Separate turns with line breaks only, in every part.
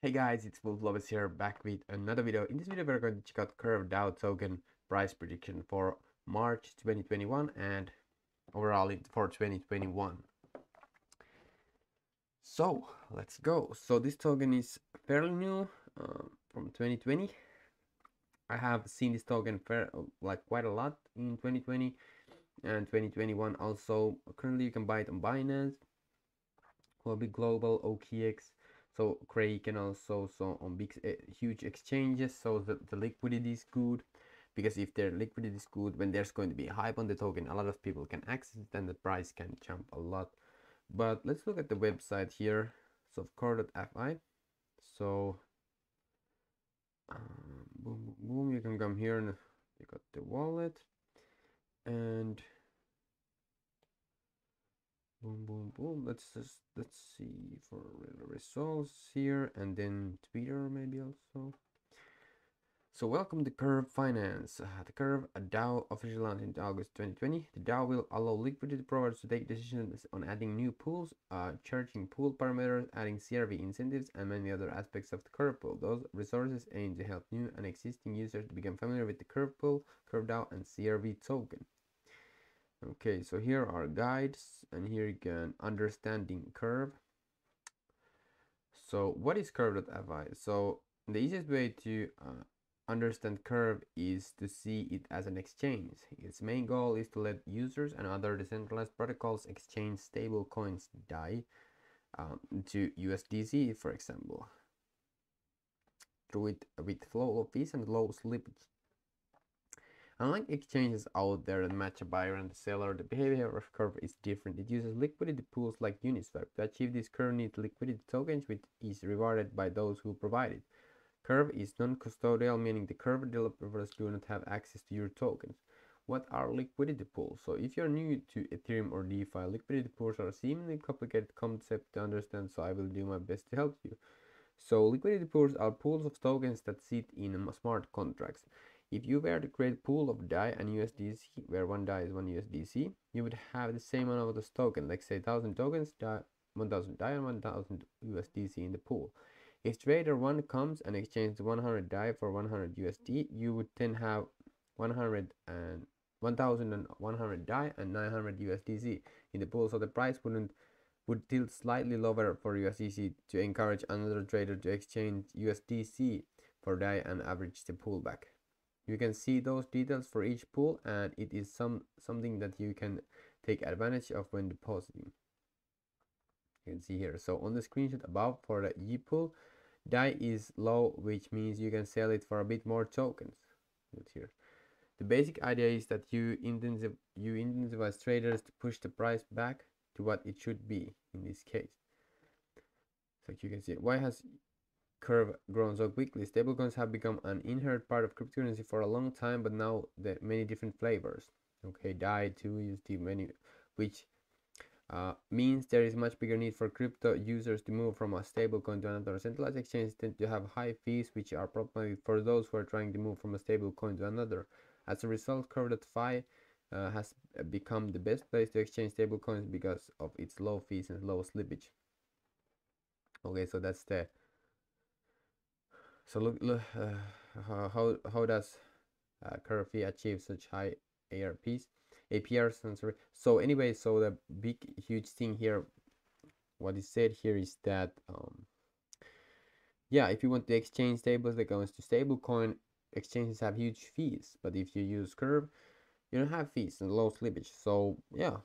Hey guys, it's Wolf Lovers here, back with another video. In this video, we're going to check out Curve DAO token price prediction for March 2021 and overall for 2021. So let's go. So this token is fairly new, from 2020. I have seen this token quite a lot in 2020 and 2021. Also, currently you can buy it on Binance, Huobi Global, OKX. So Kraken also, so on big huge exchanges, so the liquidity is good, because if their liquidity is good, when there's going to be hype on the token, a lot of people can access it and the price can jump a lot. But let's look at the website here. So core.fi. So boom boom boom, you can come here and you got the wallet, and boom boom boom, let's see for results here, and then Twitter maybe also. So welcome to Curve Finance. The Curve, a DAO officially launched in August 2020. The DAO will allow liquidity providers to take decisions on adding new pools, charging pool parameters, adding CRV incentives, and many other aspects of the Curve pool. Those resources aim to help new and existing users to become familiar with the Curve pool, Curve DAO, and CRV token. Okay, so here are guides, and here you can understanding Curve. So what is Curve.fi? So the easiest way to understand Curve is to see it as an exchange. Its main goal is to let users and other decentralized protocols exchange stable coins DAI to USDC, for example, through it with flow of fees and low slippage. Unlike exchanges out there that match a buyer and the seller, the behavior of Curve is different. It uses liquidity pools like Uniswap. To achieve this, Curve needs liquidity tokens, which is rewarded by those who provide it. Curve is non-custodial, meaning the Curve developers do not have access to your tokens. What are liquidity pools? So if you're new to Ethereum or DeFi, liquidity pools are a seemingly complicated concept to understand, so I will do my best to help you. So liquidity pools are pools of tokens that sit in smart contracts. If you were to create a pool of DAI and USDC, where one DAI is one USDC, you would have the same amount of tokens, like say 1000 tokens, 1000 DAI and 1000 USDC in the pool. If trader 1 comes and exchanges 100 DAI for 100 USD, you would then have 100 and 1100 DAI and 900 USDC in the pool, so the price would tilt slightly lower for USDC to encourage another trader to exchange USDC for DAI and average the pullback. You can see those details for each pool, and it is something that you can take advantage of when depositing. You can see here. So on the screenshot above for the E pool, DAI is low, which means you can sell it for a bit more tokens. Look here. The basic idea is that you incentivize traders to push the price back to what it should be in this case. So you can see, why has Curve grown so quickly? Stablecoins have become an inherent part of cryptocurrency for a long time, but now there are many different flavors. Okay, DAI, 2USD, many, which means there is much bigger need for crypto users to move from a stablecoin to another. Centralized exchanges tend to have high fees, which are problematic for those who are trying to move from a stablecoin to another. As a result, Curve.fi has become the best place to exchange stablecoins because of its low fees and low slippage. Okay, so that's the look how does Curve achieve such high ARPs, APRs? I'm sorry. So anyway, so the big huge thing here, what is said here is that yeah, if you want to exchange stables that goes to stablecoin, exchanges have huge fees, but if you use Curve, you don't have fees and low slippage. So yeah,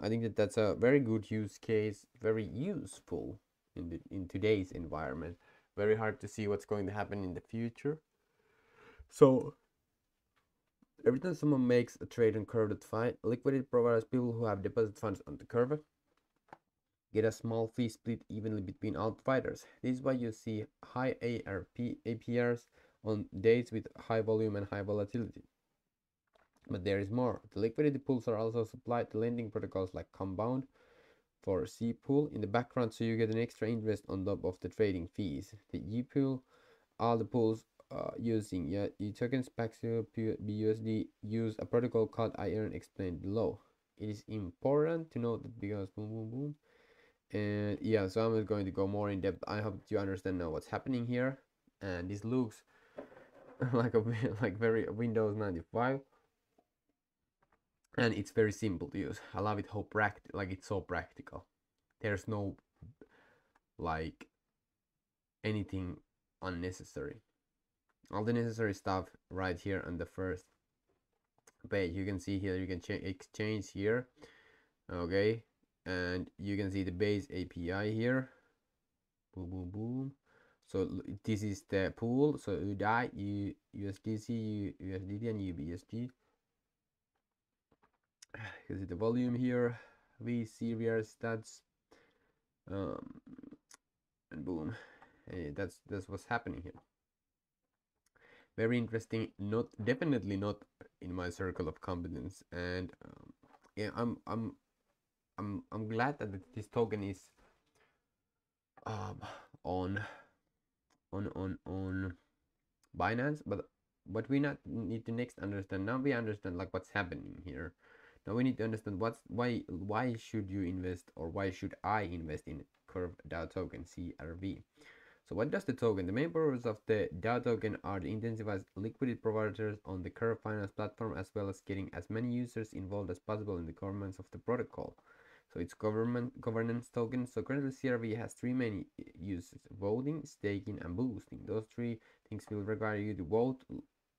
I think that that's a very good use case, very useful in today's environment. Very hard to see what's going to happen in the future. So every time someone makes a trade on Curve.fi, liquidity providers, people who have deposit funds on the Curve, get a small fee split evenly between all providers. This is why you see high APRs on days with high volume and high volatility. But there is more. The liquidity pools are also supplied to lending protocols like Compound for C pool in the background, so you get an extra interest on top of the trading fees. The E pool, all the pools using tokens Paxio BUSD use a protocol called iEarn explained below. It is important to note that because boom boom boom, And yeah, so I'm not going to go more in depth. I hope you understand now what's happening here. And this looks like a like very Windows 95, and it's very simple to use. I love it how like it's so practical. There's no like anything unnecessary. All the necessary stuff right here on the first page. You can see here you can exchange here, okay, and you can see the base API here. Boom, boom, boom. So this is the pool. So UDI, USDC, USDT, and UBSD. You can see the volume here. V CRV stats. And boom. Hey, that's what's happening here. Very interesting. Not definitely not in my circle of competence. And yeah, I'm glad that this token is um on on Binance, but what we not need to next understand, now we understand like what's happening here. Now we need to understand why should you invest, or why should I invest in Curve DAO token CRV. So what does the token? The main purpose of the DAO token are to incentivize liquidity providers on the Curve finance platform, as well as getting as many users involved as possible in the governance of the protocol. So it's governance token. So currently CRV has three main uses: voting, staking, and boosting. Those three things will require you to vote,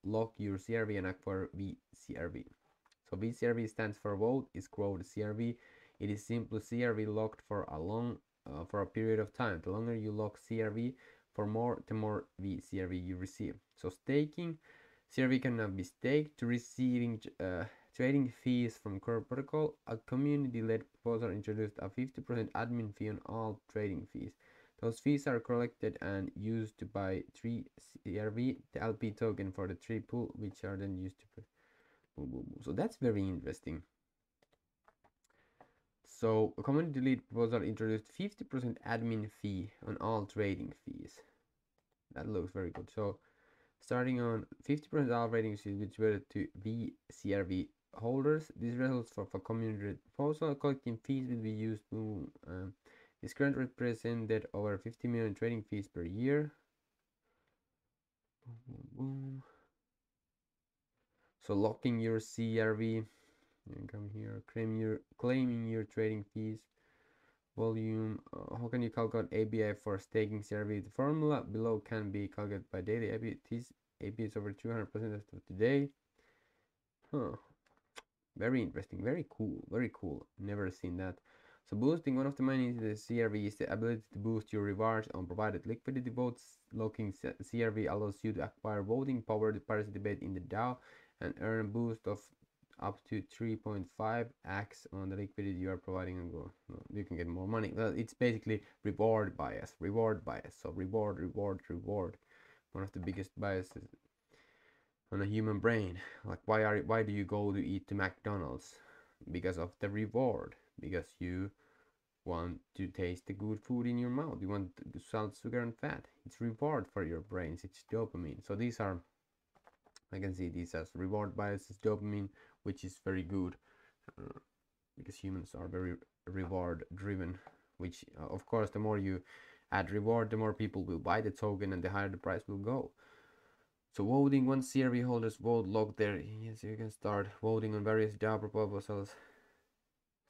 lock your CRV, and acquire VCRV. So VCRV stands for vote, is quote CRV. It is simply CRV locked for a period of time. The longer you lock CRV for more, the more VCRV you receive. So staking, CRV cannot be staked. To receiving trading fees from Core Protocol, a community-led proposal introduced a 50% admin fee on all trading fees. Those fees are collected and used to buy 3 CRV, the LP token for the 3 pool, which are then used to pay. So that's very interesting. So a community-led proposal introduced 50% admin fee on all trading fees. That looks very good. So starting on 50% all trading fees, which were to VCRV holders. This results for community proposal. Collecting fees will be used to this current represented over 50 million trading fees per year. So locking your CRV, and come here, claiming your trading fees. Volume. How can you calculate ABI for staking CRV? The formula below can be calculated by daily ABI. This ABI is over 200% as of today. Huh. Very interesting. Very cool. Very cool. Never seen that. So boosting, one of the main uses of CRV is the ability to boost your rewards on provided liquidity votes. Locking CRV allows you to acquire voting power to participate in the DAO and earn a boost of up to 3.5x on the liquidity you are providing, and you can get more money. Well, it's basically reward bias. So reward. One of the biggest biases on a human brain. Like why do you go to eat to McDonald's? Because of the reward. Because you want to taste the good food in your mouth. You want salt, sugar, and fat. It's reward for your brains. It's dopamine. So these are, I can see these as reward biases, dopamine, which is very good because humans are very reward driven. Which of course, the more you add reward, the more people will buy the token, and the higher the price will go. So voting, once CRV holders vote, log there. Yes, you can start voting on various DAO proposals.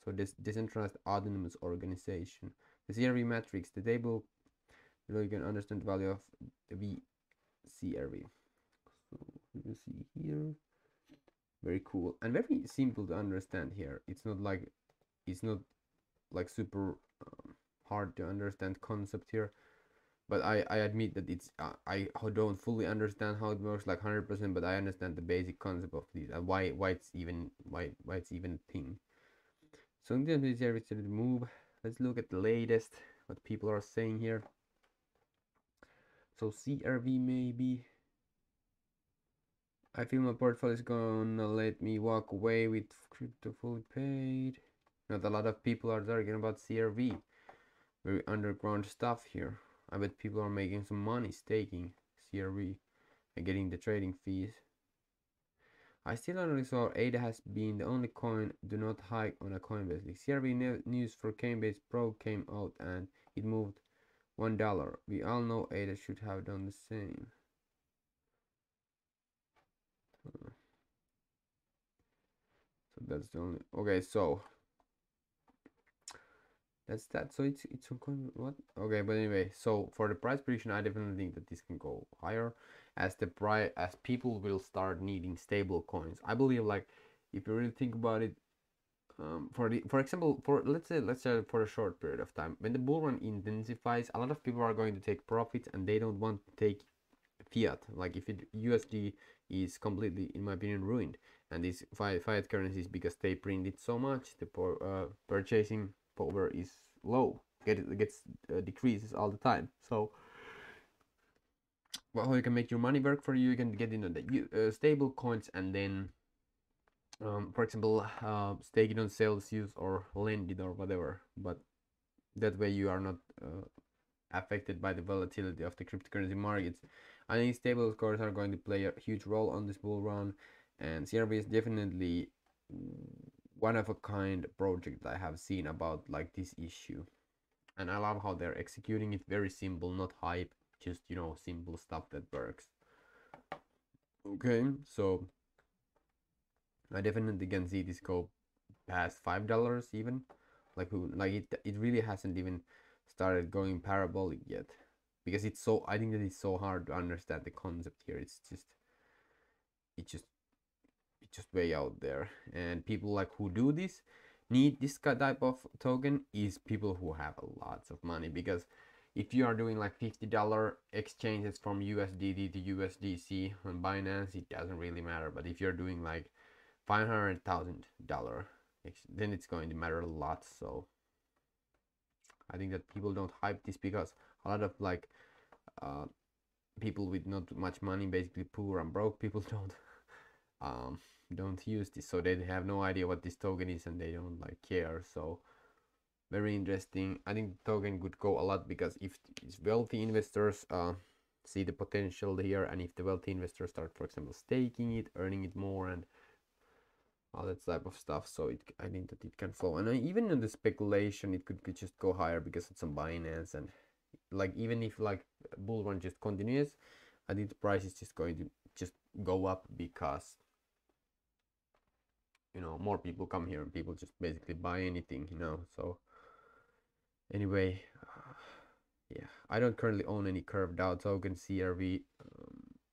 So this decentralized autonomous organization. The CRV matrix, the table below, you can understand the value of the VCRV. So you can see here. Very cool and very simple to understand here. It's not like super hard to understand concept here. But I admit that it's I don't fully understand how it works like 100%, but I understand the basic concept of this and why it's even why it's even a thing. So in this service to move, let's look at the latest what people are saying here. So CRV maybe. I feel my portfolio is gonna let me walk away with crypto fully paid. Not a lot of people are talking about CRV. Very underground stuff here. I bet people are making some money staking CRV and getting the trading fees. I still don't really saw ADA has been the only coin do not hike on a Coinbase leak. CRV news for Coinbase Pro came out and it moved $1. We all know ADA should have done the same. So that's the only. Okay, so that's that. So it's on coin. What? Okay, but anyway, so for the price prediction, I definitely think that this can go higher as the price as people will start needing stable coins. I believe like if you really think about it, for example, for let's say for a short period of time, when the bull run intensifies, a lot of people are going to take profits and they don't want to take fiat. Like if it USD is completely, in my opinion, ruined, and these fiat currencies, because they print it so much, the purchasing power is low. It gets decreases all the time. So well, how you can make your money work for you, you can get into the stable coins, and then for example, stake it on Celsius or lend it or whatever. But that way you are not affected by the volatility of the cryptocurrency markets. I think stable coins are going to play a huge role on this bull run, and CRV is definitely one of a kind project I have seen about like this issue. And I love how they're executing it. Very simple, not hype, just simple stuff that works. Okay, so I definitely can see this go past $5 even. Like it really hasn't even started going parabolic yet, because it's so, I think that it's so hard to understand the concept here. It's just way out there, and people like who do this need this type of token is people who have lots of money, because if you are doing like $50 exchanges from USDT to USDC on Binance, it doesn't really matter. But if you're doing like $500,000, then it's going to matter a lot. So I think that people don't hype this, because a lot of like people with not much money, basically poor and broke people, don't use this, so they have no idea what this token is and they don't like care. So very interesting. I think the token could go a lot, because if wealthy investors see the potential here, and if the wealthy investors start, for example, staking it, earning it more, and all that type of stuff, so I think that it can flow. And even in the speculation, it could just go higher because it's on Binance, and like even if like bull run just continues, I think the price is just going to just go up, because more people come here and people just basically buy anything. So anyway, yeah, I don't currently own any curved DAO token CRV.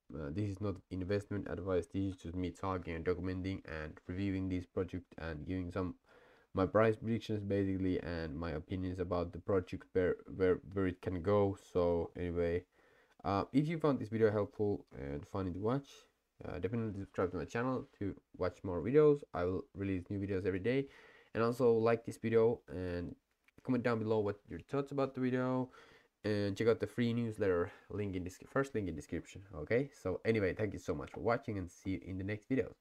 This is not investment advice. This is just me talking and documenting and reviewing this project and giving some my price predictions basically, and my opinions about the project, where it can go. So anyway, if you found this video helpful and funny to watch, definitely subscribe to my channel to watch more videos. I will release new videos every day. And also like this video and comment down below what your thoughts about the video, and check out the free newsletter link in this first link in description. Okay, so anyway, thank you so much for watching, and see you in the next videos.